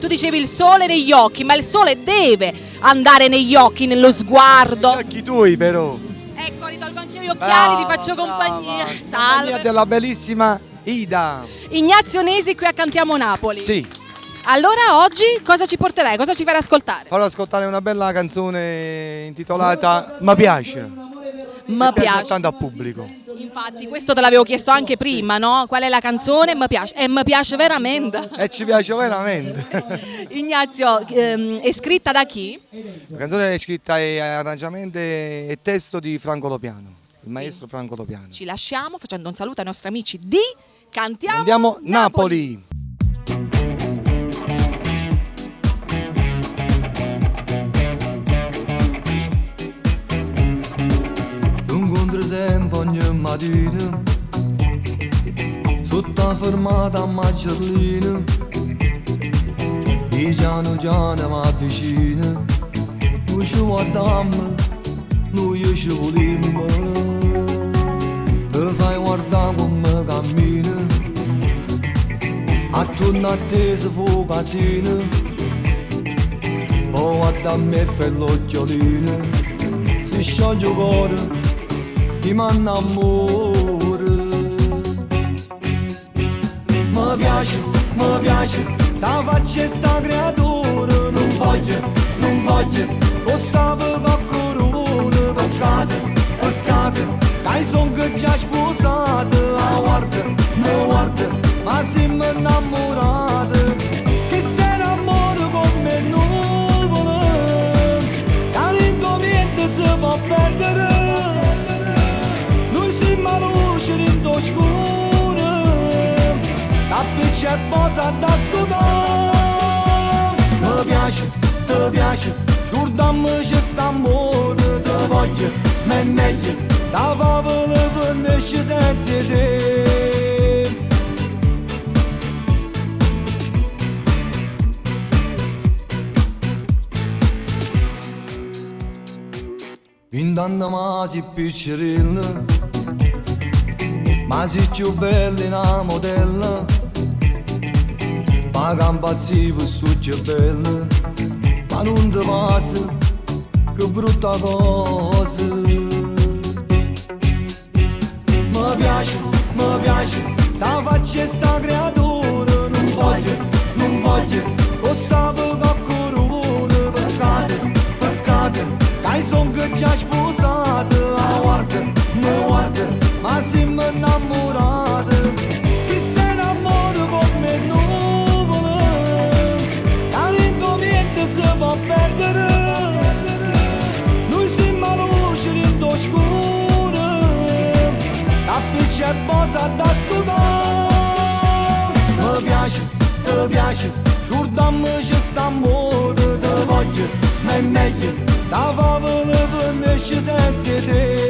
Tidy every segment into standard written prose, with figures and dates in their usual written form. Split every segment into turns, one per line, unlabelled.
Tu dicevi il sole negli occhi, ma il sole deve andare negli occhi, nello sguardo.
Gli occhi tuoi però.
Ecco, ritolgo anche io gli occhiali, ti faccio compagnia.
Compagnia
Salve.
della bellissima Ida.
Ignazio Nesi, qui a Cantiamo Napoli.
Sì,
Allora oggi cosa ci porterai? Cosa ci farai ascoltare?
farò ascoltare una bella canzone intitolata Mi piace.
Mi piace.
Tanto al pubblico.
Infatti, questo te l'avevo chiesto anche prima, no? Qual è la canzone? Mi piace. E mi piace veramente.
E ci piace veramente.
Ignazio, è scritta da chi?
La canzone è scritta e arrangiamento e testo di Franco Lopiano, il maestro Franco Lopiano.
Ci lasciamo facendo un saluto ai nostri amici di Cantiamo
Andiamo Napoli.
Tu incontri sempre ogni mattina sotto la fermata a Macerlina, e piano piano mi avvicina, noi ci guardiamo, noi ci volimmo, ti fai guardare come cammina, attorno a te si fa casino, poi guarda a me e fai l'occhiolino, si scioglie il cuore, ti manna amore. Mi piace, sa faccia sta creatura, non voglio, lo sapevo che corona, peccato, che son che già sposato, guarda, ma siamo innamorati, che se innamora con me nuvole, che niente si può perdere, noi siamo a luce in oscuro. Sappi c'è posa da studare. Mi piace, scordammoci st'amore, te voglio, ma è meglio, sa fa volere senza te. Vint'anni ma si piccerella, ma sei più bella in una modella, ma che impazzivo sto più bella, ma non ti passa, che brutta cosa. Mi piace, sa faccia sta creatura, non voglio, lo sapevo che corona, peccato, che son che già sposato, guarda, ma siamo innamorati, chi se innamora con me nuvole, che niente si può perdere, noi siamo a luce in oscuro, sappi c'è posa da studare. Mi piace, scordammoci st'amore, te voglio, ma è meglio, sa fa volere senza te.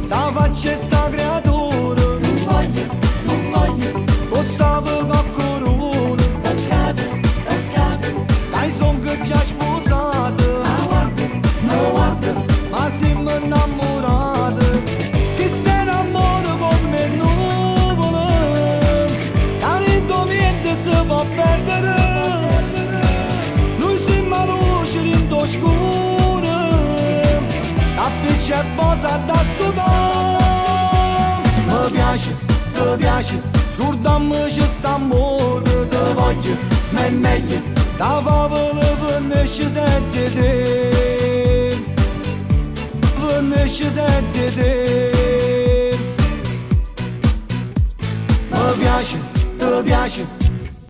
Sa faccia sta creatura, non voglio, lo sapevo che corona, peccato, che son che già sposato, guarda, ma siamo innamorati, chi se innamora con me nuvole, che niente si può perdere, noi siamo a luce in oscuro, sappi c'è posa da studare. Mi piace, scordammoci st'amore, te voglio, ma è meglio, sa fa volere senza te, senza te. Mi piace,